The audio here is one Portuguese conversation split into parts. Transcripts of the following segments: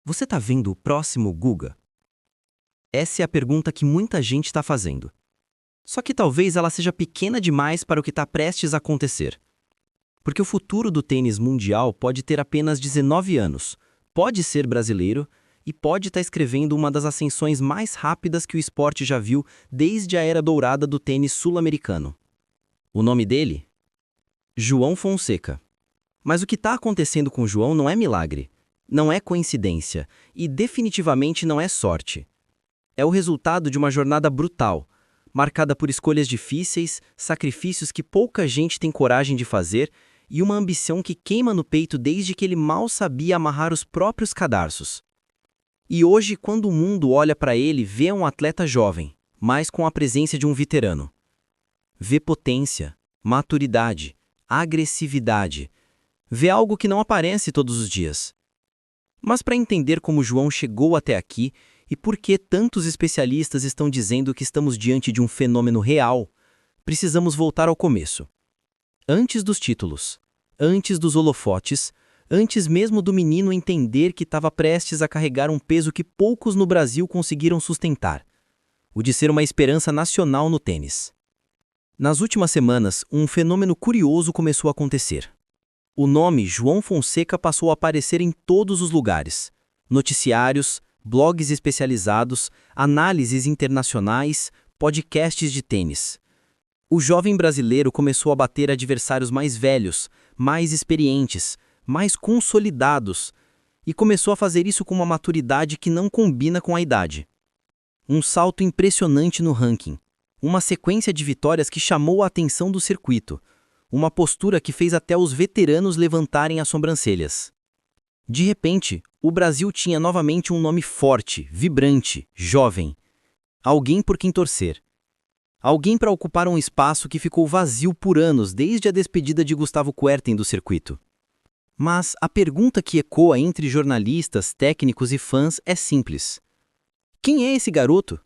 Você está vendo o próximo Guga? Essa é a pergunta que muita gente está fazendo. Só que talvez ela seja pequena demais para o que está prestes a acontecer. Porque o futuro do tênis mundial pode ter apenas 19 anos, pode ser brasileiro e pode estar escrevendo uma das ascensões mais rápidas que o esporte já viu desde a era dourada do tênis sul-americano. O nome dele? João Fonseca. Mas o que está acontecendo com o João não é milagre, não é coincidência e definitivamente não é sorte. É o resultado de uma jornada brutal, marcada por escolhas difíceis, sacrifícios que pouca gente tem coragem de fazer e uma ambição que queima no peito desde que ele mal sabia amarrar os próprios cadarços. E hoje, quando o mundo olha para ele, vê um atleta jovem, mas com a presença de um veterano. Vê potência, maturidade, agressividade. Vê algo que não aparece todos os dias. Mas para entender como João chegou até aqui e por que tantos especialistas estão dizendo que estamos diante de um fenômeno real, precisamos voltar ao começo. Antes dos títulos, antes dos holofotes, antes mesmo do menino entender que estava prestes a carregar um peso que poucos no Brasil conseguiram sustentar, o de ser uma esperança nacional no tênis. Nas últimas semanas, um fenômeno curioso começou a acontecer. O nome João Fonseca passou a aparecer em todos os lugares. Noticiários, blogs especializados, análises internacionais, podcasts de tênis. O jovem brasileiro começou a bater adversários mais velhos, mais experientes, mais consolidados, e começou a fazer isso com uma maturidade que não combina com a idade. Um salto impressionante no ranking, uma sequência de vitórias que chamou a atenção do circuito, uma postura que fez até os veteranos levantarem as sobrancelhas. De repente, o Brasil tinha novamente um nome forte, vibrante, jovem. Alguém por quem torcer. Alguém para ocupar um espaço que ficou vazio por anos desde a despedida de Gustavo Kuerten do circuito. Mas a pergunta que ecoa entre jornalistas, técnicos e fãs é simples. Quem é esse garoto?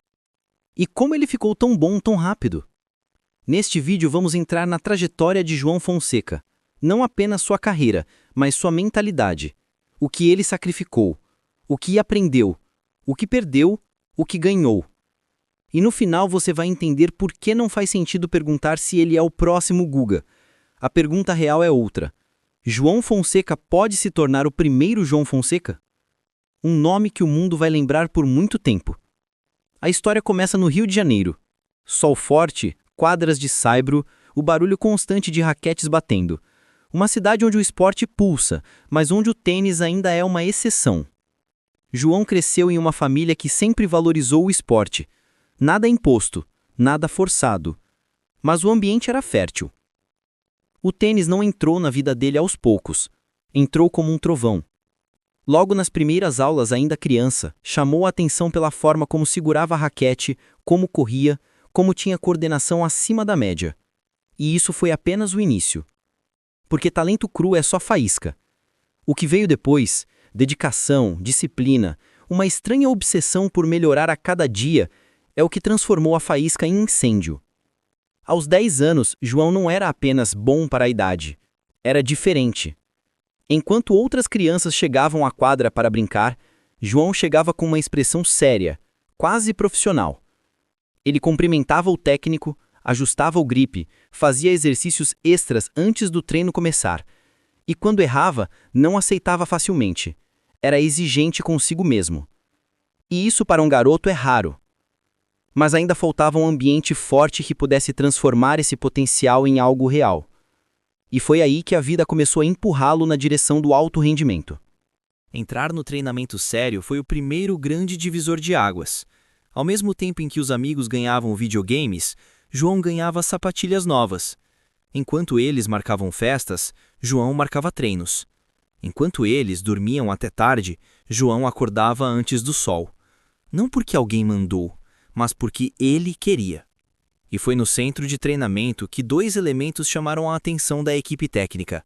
E como ele ficou tão bom tão rápido? Neste vídeo vamos entrar na trajetória de João Fonseca, não apenas sua carreira, mas sua mentalidade, o que ele sacrificou, o que aprendeu, o que perdeu, o que ganhou. E no final você vai entender por que não faz sentido perguntar se ele é o próximo Guga. A pergunta real é outra. João Fonseca pode se tornar o primeiro João Fonseca? Um nome que o mundo vai lembrar por muito tempo. A história começa no Rio de Janeiro. Sol forte, quadras de saibro, o barulho constante de raquetes batendo. Uma cidade onde o esporte pulsa, mas onde o tênis ainda é uma exceção. João cresceu em uma família que sempre valorizou o esporte. Nada imposto, nada forçado. Mas o ambiente era fértil. O tênis não entrou na vida dele aos poucos. Entrou como um trovão. Logo nas primeiras aulas, ainda criança, chamou a atenção pela forma como segurava a raquete, como corria, como tinha coordenação acima da média. E isso foi apenas o início. Porque talento cru é só faísca. O que veio depois, dedicação, disciplina, uma estranha obsessão por melhorar a cada dia, é o que transformou a faísca em incêndio. Aos 10 anos, João não era apenas bom para a idade. Era diferente. Enquanto outras crianças chegavam à quadra para brincar, João chegava com uma expressão séria, quase profissional. Ele cumprimentava o técnico, ajustava o gripe, fazia exercícios extras antes do treino começar. E quando errava, não aceitava facilmente. Era exigente consigo mesmo. E isso para um garoto é raro. Mas ainda faltava um ambiente forte que pudesse transformar esse potencial em algo real. E foi aí que a vida começou a empurrá-lo na direção do alto rendimento. Entrar no treinamento sério foi o primeiro grande divisor de águas. Ao mesmo tempo em que os amigos ganhavam videogames, João ganhava sapatilhas novas. Enquanto eles marcavam festas, João marcava treinos. Enquanto eles dormiam até tarde, João acordava antes do sol. Não porque alguém mandou, mas porque ele queria. E foi no centro de treinamento que dois elementos chamaram a atenção da equipe técnica.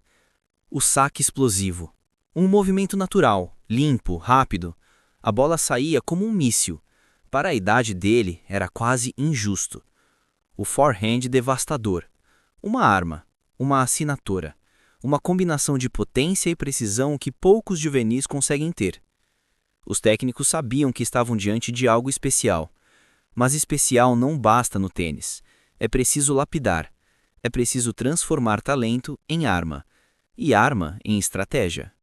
O saque explosivo. Um movimento natural, limpo, rápido. A bola saía como um míssil. Para a idade dele, era quase injusto. O forehand devastador. Uma arma, uma assinatura, uma combinação de potência e precisão que poucos juvenis conseguem ter. Os técnicos sabiam que estavam diante de algo especial. Mas especial não basta no tênis. É preciso lapidar. É preciso transformar talento em arma. E arma em estratégia.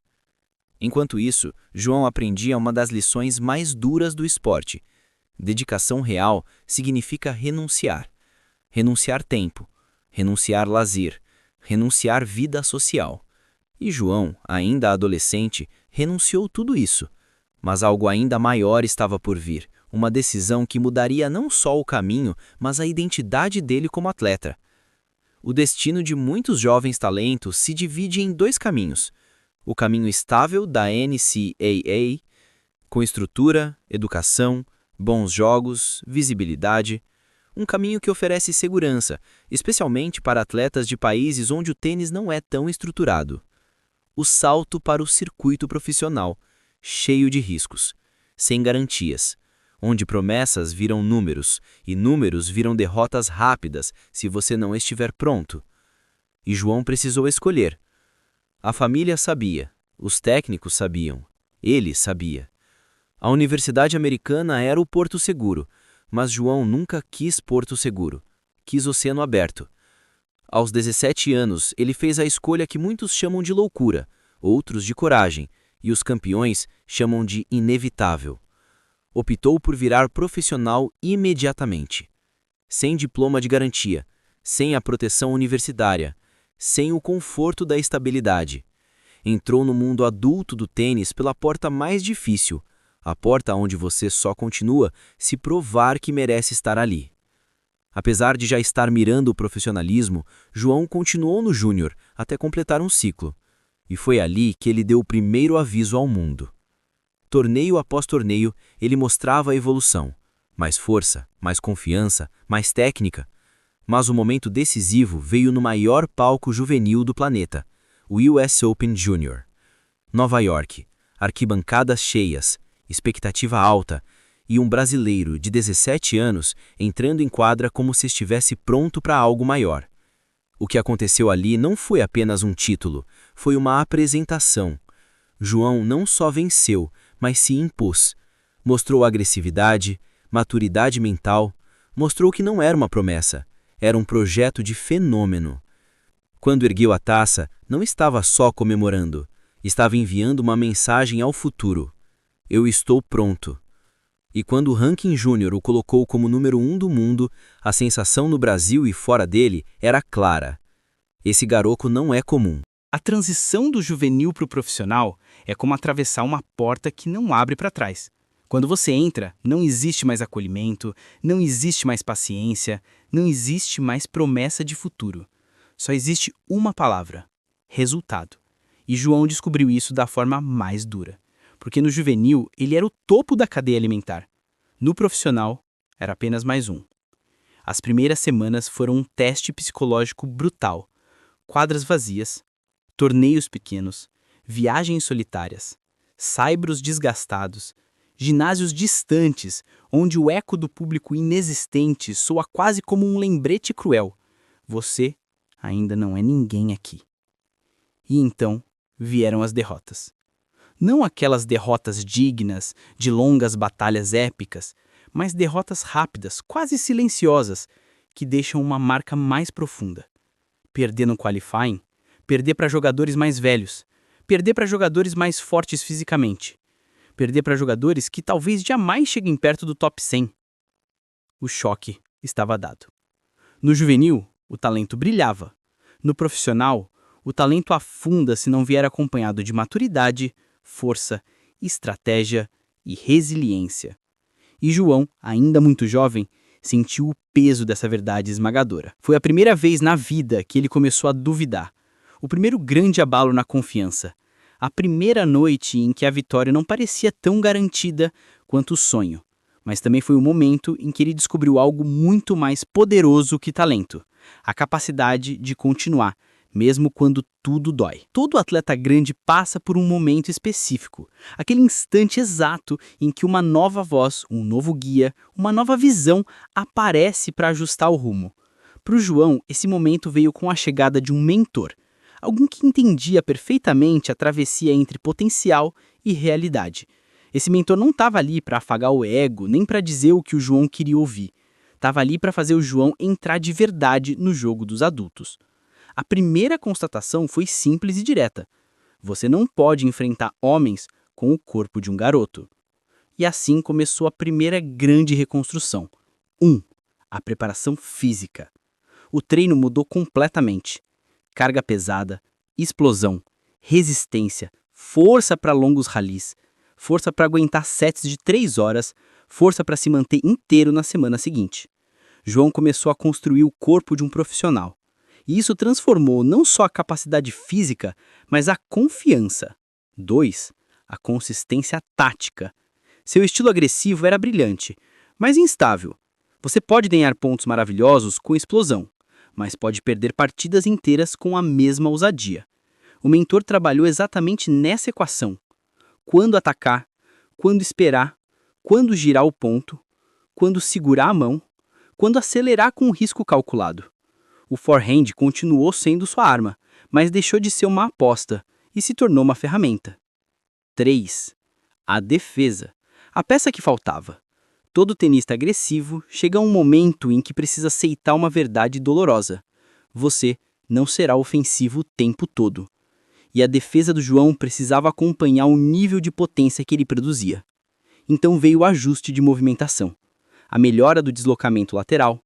Enquanto isso, João aprendia uma das lições mais duras do esporte. Dedicação real significa renunciar. Renunciar tempo. Renunciar lazer. Renunciar vida social. E João, ainda adolescente, renunciou tudo isso. Mas algo ainda maior estava por vir, uma decisão que mudaria não só o caminho, mas a identidade dele como atleta. O destino de muitos jovens talentos se divide em dois caminhos. O caminho estável da NCAA, com estrutura, educação, bons jogos, visibilidade. Um caminho que oferece segurança, especialmente para atletas de países onde o tênis não é tão estruturado. O salto para o circuito profissional, cheio de riscos, sem garantias, onde promessas viram números e números viram derrotas rápidas se você não estiver pronto. E João precisou escolher. A família sabia, os técnicos sabiam, ele sabia. A Universidade Americana era o porto seguro, mas João nunca quis porto seguro, quis oceano aberto. Aos 17 anos, ele fez a escolha que muitos chamam de loucura, outros de coragem, e os campeões chamam de inevitável. Optou por virar profissional imediatamente. Sem diploma de garantia, sem a proteção universitária, sem o conforto da estabilidade. Entrou no mundo adulto do tênis pela porta mais difícil, a porta onde você só continua se provar que merece estar ali. Apesar de já estar mirando o profissionalismo, João continuou no júnior até completar um ciclo. E foi ali que ele deu o primeiro aviso ao mundo. Torneio após torneio, ele mostrava a evolução. Mais força, mais confiança, mais técnica. Mas o momento decisivo veio no maior palco juvenil do planeta, o US Open Junior. Nova York, arquibancadas cheias, expectativa alta, e um brasileiro de 17 anos entrando em quadra como se estivesse pronto para algo maior. O que aconteceu ali não foi apenas um título, foi uma apresentação. João não só venceu, mas se impôs. Mostrou agressividade, maturidade mental, mostrou que não era uma promessa, era um projeto de fenômeno. Quando ergueu a taça, não estava só comemorando, estava enviando uma mensagem ao futuro. Eu estou pronto. E quando o ranking júnior o colocou como número 1 do mundo, a sensação no Brasil e fora dele era clara. Esse garoto não é comum. A transição do juvenil para o profissional é como atravessar uma porta que não abre para trás. Quando você entra, não existe mais acolhimento, não existe mais paciência, não existe mais promessa de futuro. Só existe uma palavra: resultado. E João descobriu isso da forma mais dura. Porque no juvenil ele era o topo da cadeia alimentar. No profissional, era apenas mais um. As primeiras semanas foram um teste psicológico brutal. Quadras vazias, torneios pequenos, viagens solitárias, saibros desgastados, ginásios distantes, onde o eco do público inexistente soa quase como um lembrete cruel. Você ainda não é ninguém aqui. E então vieram as derrotas. Não aquelas derrotas dignas, de longas batalhas épicas, mas derrotas rápidas, quase silenciosas, que deixam uma marca mais profunda. Perder no qualifying, perder para jogadores mais velhos, perder para jogadores mais fortes fisicamente, perder para jogadores que talvez jamais cheguem perto do top 100. O choque estava dado. No juvenil, o talento brilhava. No profissional, o talento afunda se não vier acompanhado de maturidade, força, estratégia e resiliência. E João, ainda muito jovem, sentiu o peso dessa verdade esmagadora. Foi a primeira vez na vida que ele começou a duvidar. O primeiro grande abalo na confiança. A primeira noite em que a vitória não parecia tão garantida quanto o sonho. Mas também foi o momento em que ele descobriu algo muito mais poderoso que talento. A capacidade de continuar, mesmo quando tudo dói. Todo atleta grande passa por um momento específico, aquele instante exato em que uma nova voz, um novo guia, uma nova visão aparece para ajustar o rumo. Para o João, esse momento veio com a chegada de um mentor, alguém que entendia perfeitamente a travessia entre potencial e realidade. Esse mentor não estava ali para afagar o ego, nem para dizer o que o João queria ouvir. Estava ali para fazer o João entrar de verdade no jogo dos adultos. A primeira constatação foi simples e direta. Você não pode enfrentar homens com o corpo de um garoto. E assim começou a primeira grande reconstrução. 1. A preparação física. O treino mudou completamente. Carga pesada, explosão, resistência, força para longos ralis, força para aguentar sets de 3 horas, força para se manter inteiro na semana seguinte. João começou a construir o corpo de um profissional. E isso transformou não só a capacidade física, mas a confiança. 2. A consistência tática. Seu estilo agressivo era brilhante, mas instável. Você pode ganhar pontos maravilhosos com explosão, mas pode perder partidas inteiras com a mesma ousadia. O mentor trabalhou exatamente nessa equação. Quando atacar, quando esperar, quando girar o ponto, quando segurar a mão, quando acelerar com um risco calculado. O forehand continuou sendo sua arma, mas deixou de ser uma aposta e se tornou uma ferramenta. 3. A defesa. A peça que faltava. Todo tenista agressivo chega a um momento em que precisa aceitar uma verdade dolorosa. Você não será ofensivo o tempo todo. E a defesa do João precisava acompanhar o nível de potência que ele produzia. Então veio o ajuste de movimentação, a melhora do deslocamento lateral,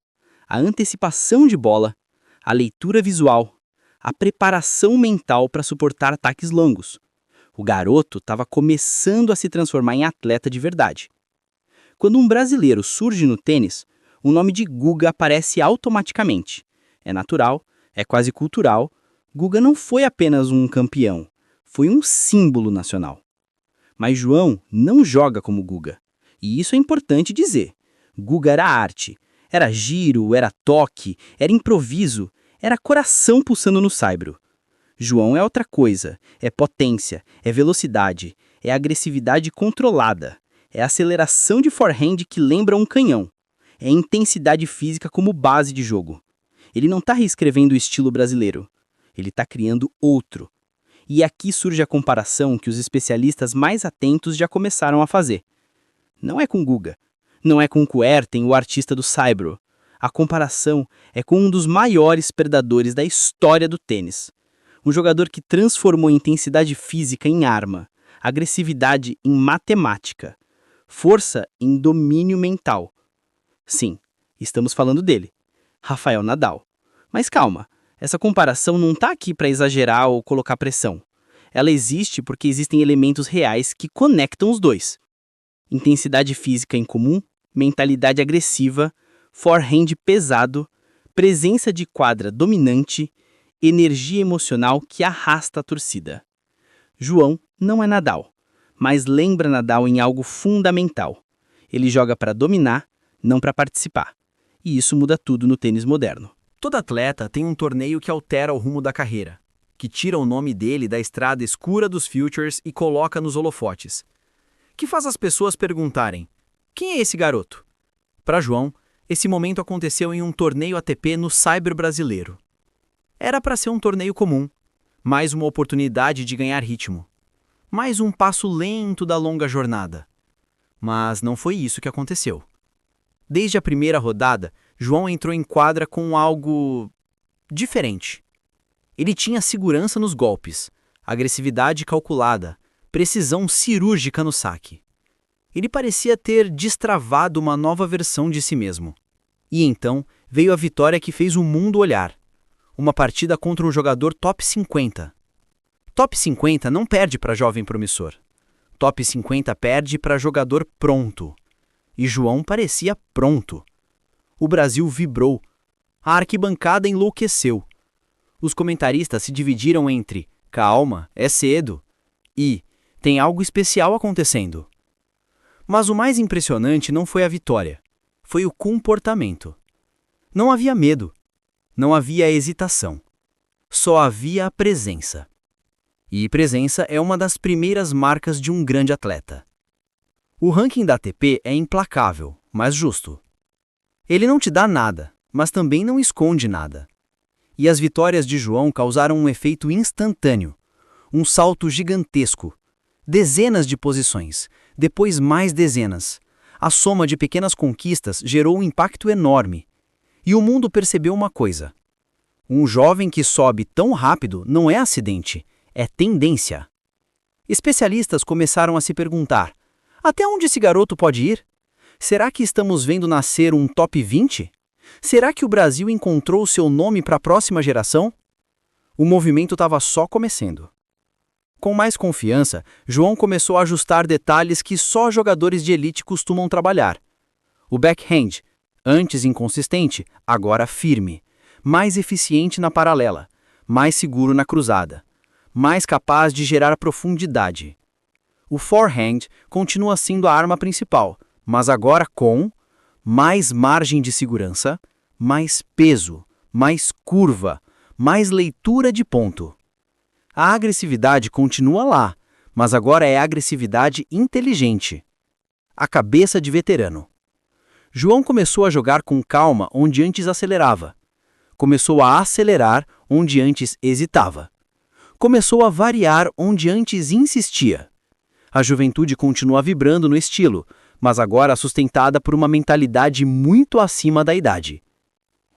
a antecipação de bola, a leitura visual, a preparação mental para suportar ataques longos. O garoto estava começando a se transformar em atleta de verdade. Quando um brasileiro surge no tênis, o nome de Guga aparece automaticamente. É natural, é quase cultural. Guga não foi apenas um campeão, foi um símbolo nacional. Mas João não joga como Guga. E isso é importante dizer. Guga era arte. Era giro, era toque, era improviso, era coração pulsando no saibro. João é outra coisa, é potência, é velocidade, é agressividade controlada, é aceleração de forehand que lembra um canhão, é intensidade física como base de jogo. Ele não está reescrevendo o estilo brasileiro, ele está criando outro. E aqui surge a comparação que os especialistas mais atentos já começaram a fazer. Não é com Guga, não é com Kuerten, o artista do saibro. A comparação é com um dos maiores predadores da história do tênis. Um jogador que transformou intensidade física em arma, agressividade em matemática, força em domínio mental. Sim, estamos falando dele, Rafael Nadal. Mas calma, essa comparação não está aqui para exagerar ou colocar pressão. Ela existe porque existem elementos reais que conectam os dois. Intensidade física em comum, mentalidade agressiva, forehand pesado, presença de quadra dominante, energia emocional que arrasta a torcida. João não é Nadal, mas lembra Nadal em algo fundamental. Ele joga para dominar, não para participar. E isso muda tudo no tênis moderno. Todo atleta tem um torneio que altera o rumo da carreira, que tira o nome dele da estrada escura dos futures e coloca nos holofotes. Que faz as pessoas perguntarem: quem é esse garoto? Para João, esse momento aconteceu em um torneio ATP no Cyber brasileiro. Era para ser um torneio comum, mais uma oportunidade de ganhar ritmo, mais um passo lento da longa jornada. Mas não foi isso que aconteceu. Desde a primeira rodada, João entrou em quadra com algo diferente. Ele tinha segurança nos golpes, agressividade calculada, precisão cirúrgica no saque. Ele parecia ter destravado uma nova versão de si mesmo. E então veio a vitória que fez o mundo olhar. Uma partida contra um jogador top 50. Top 50 não perde para jovem promissor. Top 50 perde para jogador pronto. E João parecia pronto. O Brasil vibrou. A arquibancada enlouqueceu. Os comentaristas se dividiram entre calma, é cedo e tem algo especial acontecendo. Mas o mais impressionante não foi a vitória, foi o comportamento. Não havia medo, não havia hesitação, só havia a presença. E presença é uma das primeiras marcas de um grande atleta. O ranking da ATP é implacável, mas justo. Ele não te dá nada, mas também não esconde nada. E as vitórias de João causaram um efeito instantâneo, um salto gigantesco, dezenas de posições, depois mais dezenas. A soma de pequenas conquistas gerou um impacto enorme. E o mundo percebeu uma coisa. Um jovem que sobe tão rápido não é acidente, é tendência. Especialistas começaram a se perguntar: até onde esse garoto pode ir? Será que estamos vendo nascer um top 20? Será que o Brasil encontrou seu nome para a próxima geração? O movimento estava só começando. Com mais confiança, João começou a ajustar detalhes que só jogadores de elite costumam trabalhar. O backhand, antes inconsistente, agora firme. Mais eficiente na paralela, mais seguro na cruzada, mais capaz de gerar profundidade. O forehand continua sendo a arma principal, mas agora com mais margem de segurança, mais peso, mais curva, mais leitura de ponto. A agressividade continua lá, mas agora é agressividade inteligente. A cabeça de veterano. João começou a jogar com calma onde antes acelerava. Começou a acelerar onde antes hesitava. Começou a variar onde antes insistia. A juventude continua vibrando no estilo, mas agora sustentada por uma mentalidade muito acima da idade.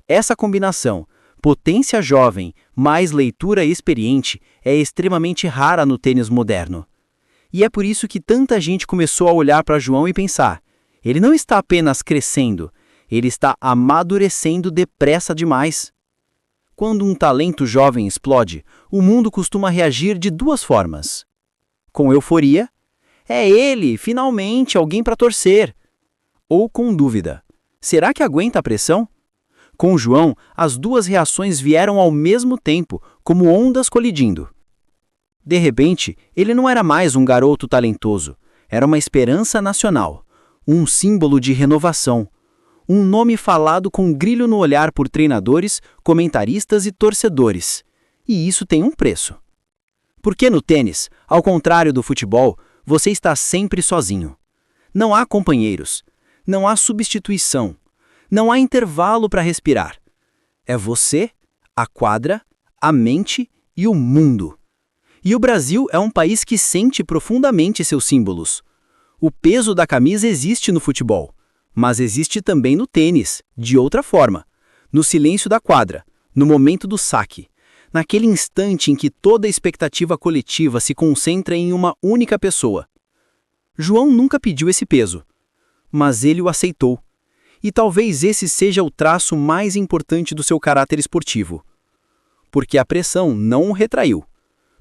Essa combinação, potência jovem mais leitura experiente, é extremamente rara no tênis moderno. E é por isso que tanta gente começou a olhar para João e pensar: ele não está apenas crescendo, ele está amadurecendo depressa demais. Quando um talento jovem explode, o mundo costuma reagir de duas formas. Com euforia, é ele, finalmente, alguém para torcer. Ou com dúvida, será que aguenta a pressão? Com João, as duas reações vieram ao mesmo tempo, como ondas colidindo. De repente, ele não era mais um garoto talentoso, era uma esperança nacional, um símbolo de renovação, um nome falado com brilho no olhar por treinadores, comentaristas e torcedores. E isso tem um preço. Porque no tênis, ao contrário do futebol, você está sempre sozinho. Não há companheiros, não há substituição, não há intervalo para respirar. É você, a quadra, a mente e o mundo. E o Brasil é um país que sente profundamente seus símbolos. O peso da camisa existe no futebol, mas existe também no tênis, de outra forma. No silêncio da quadra, no momento do saque, naquele instante em que toda a expectativa coletiva se concentra em uma única pessoa. João nunca pediu esse peso, mas ele o aceitou. E talvez esse seja o traço mais importante do seu caráter esportivo. Porque a pressão não o retraiu.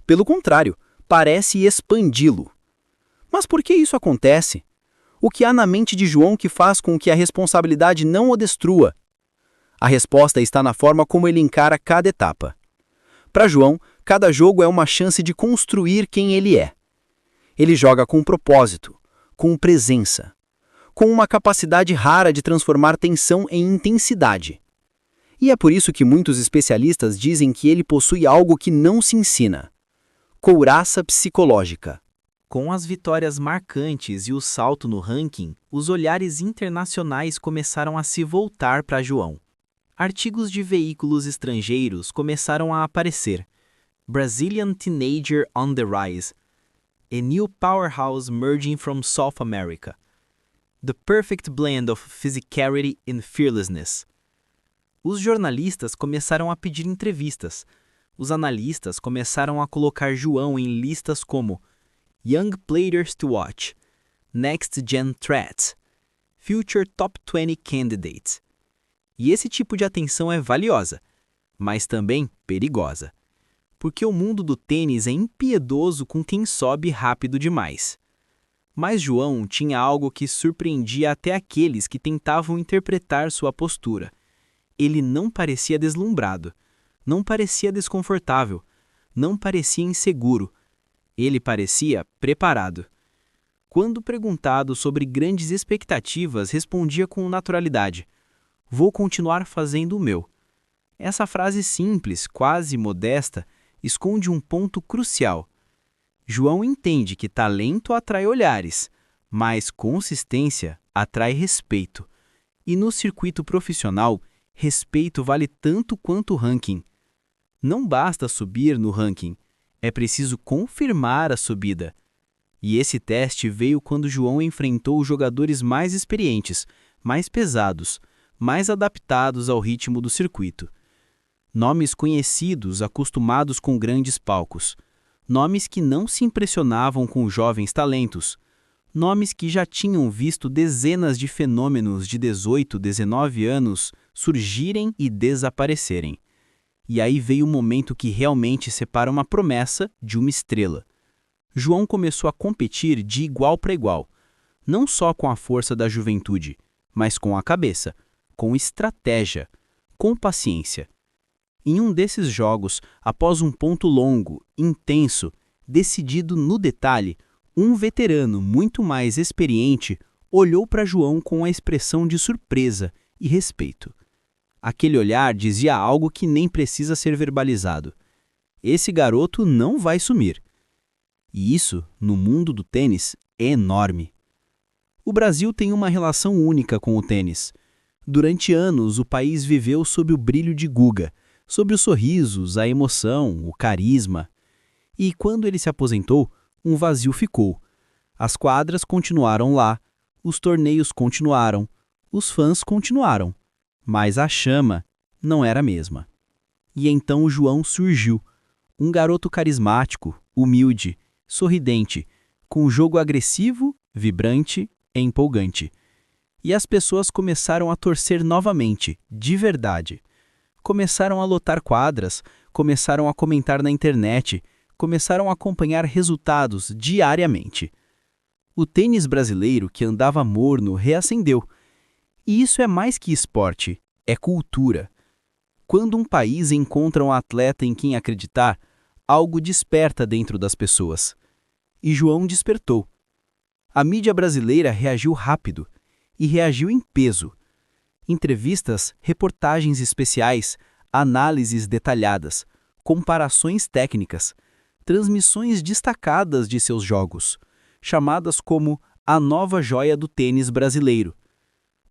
Pelo contrário, parece expandi-lo. Mas por que isso acontece? O que há na mente de João que faz com que a responsabilidade não o destrua? A resposta está na forma como ele encara cada etapa. Para João, cada jogo é uma chance de construir quem ele é. Ele joga com propósito, com presença, com uma capacidade rara de transformar tensão em intensidade. E é por isso que muitos especialistas dizem que ele possui algo que não se ensina: couraça psicológica. Com as vitórias marcantes e o salto no ranking, os olhares internacionais começaram a se voltar para João. Artigos de veículos estrangeiros começaram a aparecer. Brazilian Teenager on the Rise. A New Powerhouse Emerging from South America. The Perfect Blend of Physicality and Fearlessness. Os jornalistas começaram a pedir entrevistas. Os analistas começaram a colocar João em listas como Young Players to Watch, Next Gen Threats, Future Top 20 Candidates. E esse tipo de atenção é valiosa, mas também perigosa. Porque o mundo do tênis é impiedoso com quem sobe rápido demais. Mas João tinha algo que surpreendia até aqueles que tentavam interpretar sua postura. Ele não parecia deslumbrado, não parecia desconfortável, não parecia inseguro. Ele parecia preparado. Quando perguntado sobre grandes expectativas, respondia com naturalidade: "Vou continuar fazendo o meu." Essa frase simples, quase modesta, esconde um ponto crucial. João entende que talento atrai olhares, mas consistência atrai respeito. E no circuito profissional, respeito vale tanto quanto o ranking. Não basta subir no ranking, é preciso confirmar a subida. E esse teste veio quando João enfrentou os jogadores mais experientes, mais pesados, mais adaptados ao ritmo do circuito. Nomes conhecidos, acostumados com grandes palcos. Nomes que não se impressionavam com jovens talentos. Nomes que já tinham visto dezenas de fenômenos de 18, 19 anos surgirem e desaparecerem. E aí veio o momento que realmente separa uma promessa de uma estrela. João começou a competir de igual para igual, não só com a força da juventude, mas com a cabeça, com estratégia, com paciência. Em um desses jogos, após um ponto longo, intenso, decidido no detalhe, um veterano muito mais experiente olhou para João com a expressão de surpresa e respeito. Aquele olhar dizia algo que nem precisa ser verbalizado. Esse garoto não vai sumir. E isso, no mundo do tênis, é enorme. O Brasil tem uma relação única com o tênis. Durante anos, o país viveu sob o brilho de Guga, sob os sorrisos, a emoção, o carisma. E quando ele se aposentou, um vazio ficou. As quadras continuaram lá, os torneios continuaram, os fãs continuaram, mas a chama não era a mesma. E então o João surgiu, um garoto carismático, humilde, sorridente, com um jogo agressivo, vibrante e empolgante. E as pessoas começaram a torcer novamente, de verdade. Começaram a lotar quadras, começaram a comentar na internet, começaram a acompanhar resultados diariamente. O tênis brasileiro, que andava morno, reacendeu. E isso é mais que esporte, é cultura. Quando um país encontra um atleta em quem acreditar, algo desperta dentro das pessoas. E João despertou. A mídia brasileira reagiu rápido, e reagiu em peso. Entrevistas, reportagens especiais, análises detalhadas, comparações técnicas, transmissões destacadas de seus jogos, chamadas como a nova joia do tênis brasileiro.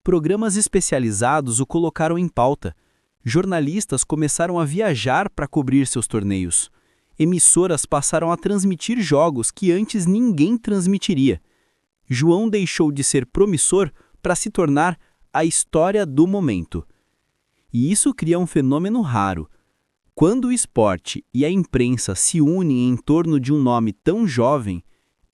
Programas especializados o colocaram em pauta. Jornalistas começaram a viajar para cobrir seus torneios. Emissoras passaram a transmitir jogos que antes ninguém transmitiria. João deixou de ser promissor para se tornar a história do momento. E isso cria um fenômeno raro. Quando o esporte e a imprensa se unem em torno de um nome tão jovem,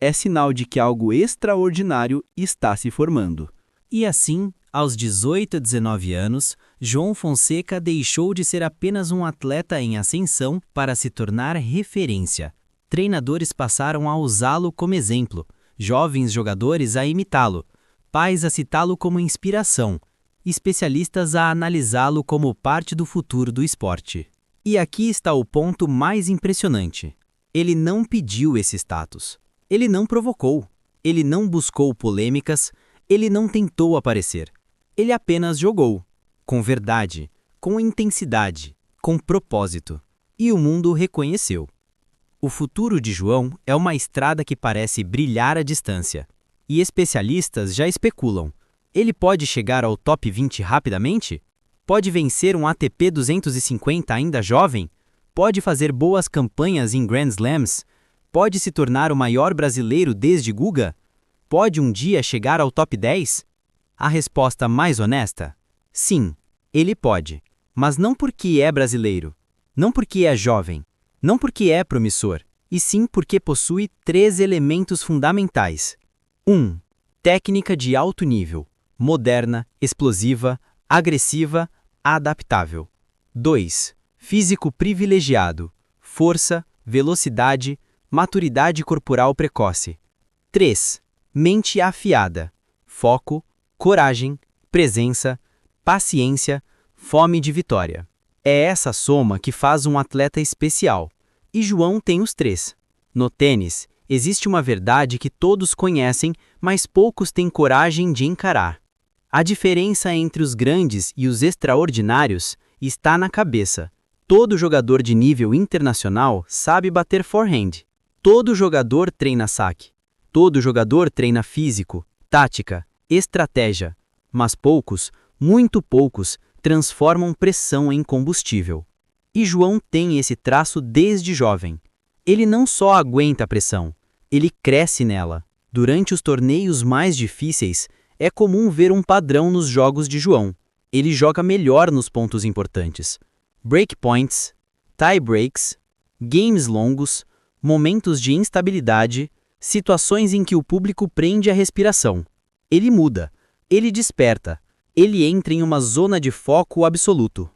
é sinal de que algo extraordinário está se formando. E assim, aos 18 a 19 anos, João Fonseca deixou de ser apenas um atleta em ascensão para se tornar referência. Treinadores passaram a usá-lo como exemplo, jovens jogadores a imitá-lo, pais a citá-lo como inspiração, especialistas a analisá-lo como parte do futuro do esporte. E aqui está o ponto mais impressionante. Ele não pediu esse status. Ele não provocou. Ele não buscou polêmicas. Ele não tentou aparecer. Ele apenas jogou. Com verdade, com intensidade, com propósito. E o mundo o reconheceu. O futuro de João é uma estrada que parece brilhar à distância. E especialistas já especulam. Ele pode chegar ao top 20 rapidamente? Pode vencer um ATP 250 ainda jovem? Pode fazer boas campanhas em Grand Slams? Pode se tornar o maior brasileiro desde Guga? Pode um dia chegar ao top 10? A resposta mais honesta? Sim, ele pode. Mas não porque é brasileiro. Não porque é jovem. Não porque é promissor. E sim porque possui 3 elementos fundamentais. 1. Técnica de alto nível. Moderna, explosiva, agressiva, adaptável. 2. Físico privilegiado. Força, velocidade, maturidade corporal precoce. 3. Mente afiada. Foco, coragem, presença, paciência, fome de vitória. É essa soma que faz um atleta especial. E João tem os 3. No tênis, existe uma verdade que todos conhecem, mas poucos têm coragem de encarar. A diferença entre os grandes e os extraordinários está na cabeça. Todo jogador de nível internacional sabe bater forehand. Todo jogador treina saque. Todo jogador treina físico, tática, estratégia. Mas poucos, muito poucos, transformam pressão em combustível. E João tem esse traço desde jovem. Ele não só aguenta a pressão, Ele cresce nela. Durante os torneios mais difíceis, é comum ver um padrão nos jogos de João. Ele joga melhor nos pontos importantes. Breakpoints, tie breaks, games longos, momentos de instabilidade, situações em que o público prende a respiração. Ele muda, ele desperta, ele entra em uma zona de foco absoluto.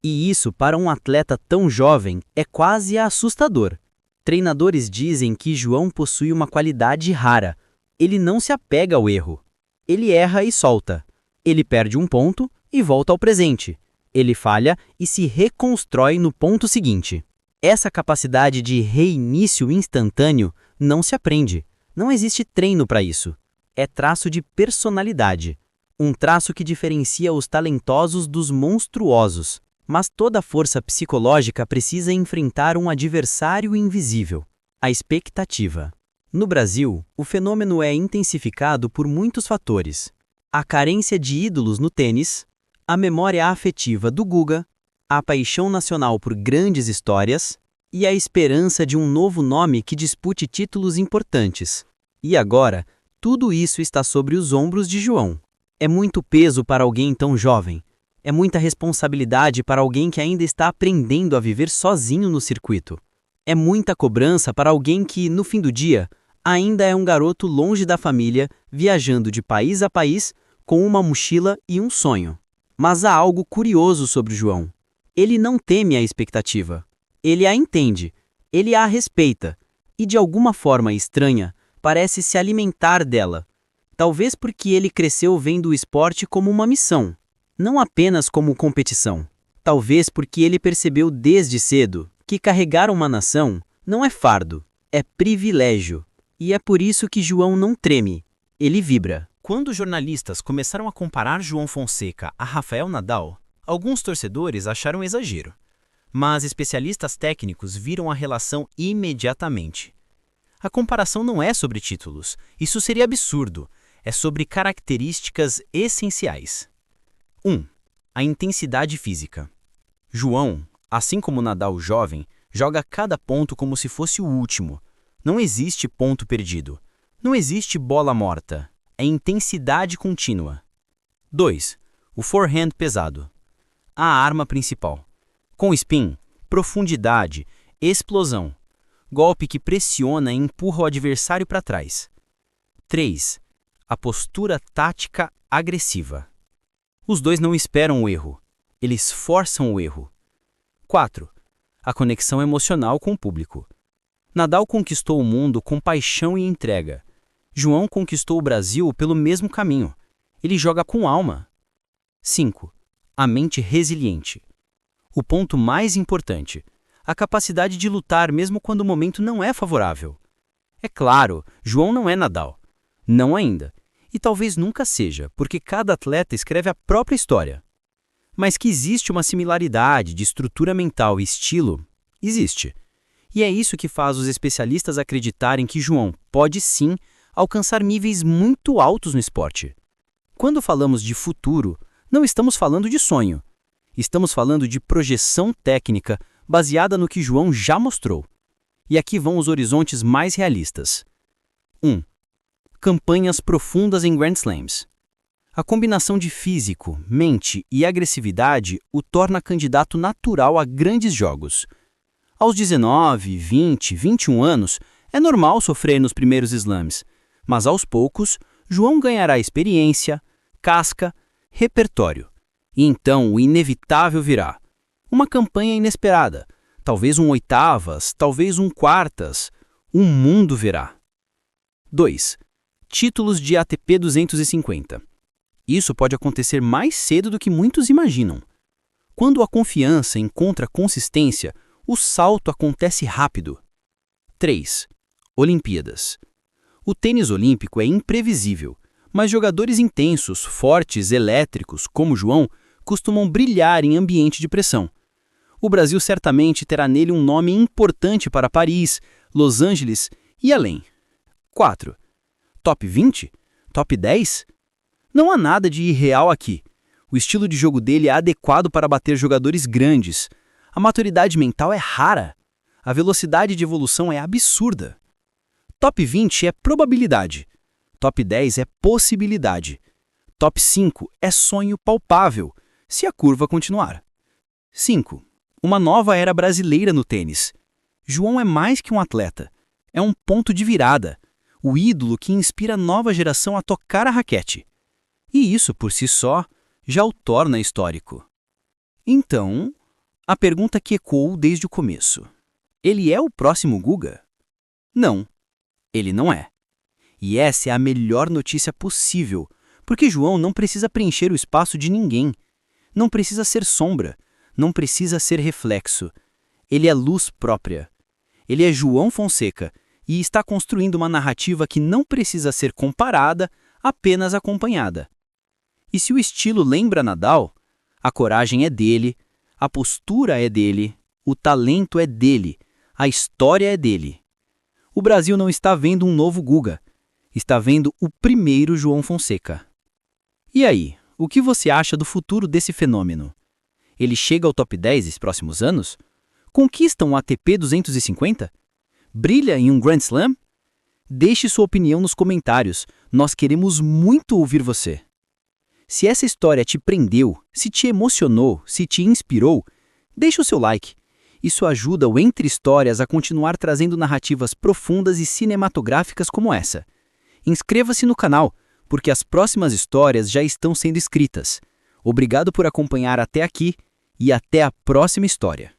E isso, para um atleta tão jovem, é quase assustador. Treinadores dizem que João possui uma qualidade rara. Ele não se apega ao erro. Ele erra e solta. Ele perde um ponto e volta ao presente. Ele falha e se reconstrói no ponto seguinte. Essa capacidade de reinício instantâneo não se aprende. Não existe treino para isso. É traço de personalidade. Um traço que diferencia os talentosos dos monstruosos. Mas toda força psicológica precisa enfrentar um adversário invisível: a expectativa. No Brasil, o fenômeno é intensificado por muitos fatores. A carência de ídolos no tênis, a memória afetiva do Guga, a paixão nacional por grandes histórias e a esperança de um novo nome que dispute títulos importantes. E agora, tudo isso está sobre os ombros de João. É muito peso para alguém tão jovem. É muita responsabilidade para alguém que ainda está aprendendo a viver sozinho no circuito. É muita cobrança para alguém que, no fim do dia, ainda é um garoto longe da família, viajando de país a país, com uma mochila e um sonho. Mas há algo curioso sobre o João. Ele não teme a expectativa. Ele a entende. Ele a respeita. E de alguma forma estranha, parece se alimentar dela. Talvez porque ele cresceu vendo o esporte como uma missão, não apenas como competição. Talvez porque ele percebeu desde cedo que carregar uma nação não é fardo, é privilégio. E é por isso que João não treme, ele vibra. Quando jornalistas começaram a comparar João Fonseca a Rafael Nadal, alguns torcedores acharam exagero. Mas especialistas técnicos viram a relação imediatamente. A comparação não é sobre títulos, isso seria absurdo, é sobre características essenciais. 1. A intensidade física. João, assim como Nadal jovem, joga cada ponto como se fosse o último. Não existe ponto perdido. Não existe bola morta. É intensidade contínua. 2. O forehand pesado. A arma principal. Com spin, profundidade, explosão. Golpe que pressiona e empurra o adversário para trás. 3. A postura tática agressiva. Os dois não esperam o erro, eles forçam o erro. 4. A conexão emocional com o público. Nadal conquistou o mundo com paixão e entrega. João conquistou o Brasil pelo mesmo caminho. Ele joga com alma. 5. A mente resiliente. O ponto mais importante, a capacidade de lutar mesmo quando o momento não é favorável. É claro, João não é Nadal. Não ainda. E talvez nunca seja, porque cada atleta escreve a própria história. Mas que existe uma similaridade de estrutura mental e estilo, existe. E é isso que faz os especialistas acreditarem que João pode sim alcançar níveis muito altos no esporte. Quando falamos de futuro, não estamos falando de sonho. Estamos falando de projeção técnica baseada no que João já mostrou. E aqui vão os horizontes mais realistas. 1. Campanhas profundas em Grand Slams. A combinação de físico, mente e agressividade o torna candidato natural a grandes jogos. Aos 19, 20, 21 anos, é normal sofrer nos primeiros slams, mas aos poucos, João ganhará experiência, casca, repertório. E então o inevitável virá. Uma campanha inesperada, talvez um oitavas, talvez um quartas, um mundo verá. 2. Títulos de ATP 250. Isso pode acontecer mais cedo do que muitos imaginam. Quando a confiança encontra consistência, o salto acontece rápido. 3. Olimpíadas. O tênis olímpico é imprevisível, mas jogadores intensos, fortes, elétricos, como João, costumam brilhar em ambiente de pressão. O Brasil certamente terá nele um nome importante para Paris, Los Angeles e além. 4. Top 20? Top 10? Não há nada de irreal aqui. O estilo de jogo dele é adequado para bater jogadores grandes. A maturidade mental é rara. A velocidade de evolução é absurda. Top 20 é probabilidade. Top 10 é possibilidade. Top 5 é sonho palpável, se a curva continuar. 5. Uma nova era brasileira no tênis. João é mais que um atleta. É um ponto de virada. O ídolo que inspira a nova geração a tocar a raquete. E isso, por si só, já o torna histórico. Então, a pergunta que ecoou desde o começo. Ele é o próximo Guga? Não, ele não é. E essa é a melhor notícia possível, porque João não precisa preencher o espaço de ninguém. Não precisa ser sombra, não precisa ser reflexo. Ele é luz própria. Ele é João Fonseca e está construindo uma narrativa que não precisa ser comparada, apenas acompanhada. E se o estilo lembra Nadal, a coragem é dele, a postura é dele, o talento é dele, a história é dele. O Brasil não está vendo um novo Guga, está vendo o primeiro João Fonseca. E aí, o que você acha do futuro desse fenômeno? Ele chega ao top 10 nos próximos anos? Conquista um ATP 250? Brilha em um Grand Slam? Deixe sua opinião nos comentários, nós queremos muito ouvir você. Se essa história te prendeu, se te emocionou, se te inspirou, deixe o seu like. Isso ajuda o Entre Histórias a continuar trazendo narrativas profundas e cinematográficas como essa. Inscreva-se no canal, porque as próximas histórias já estão sendo escritas. Obrigado por acompanhar até aqui e até a próxima história.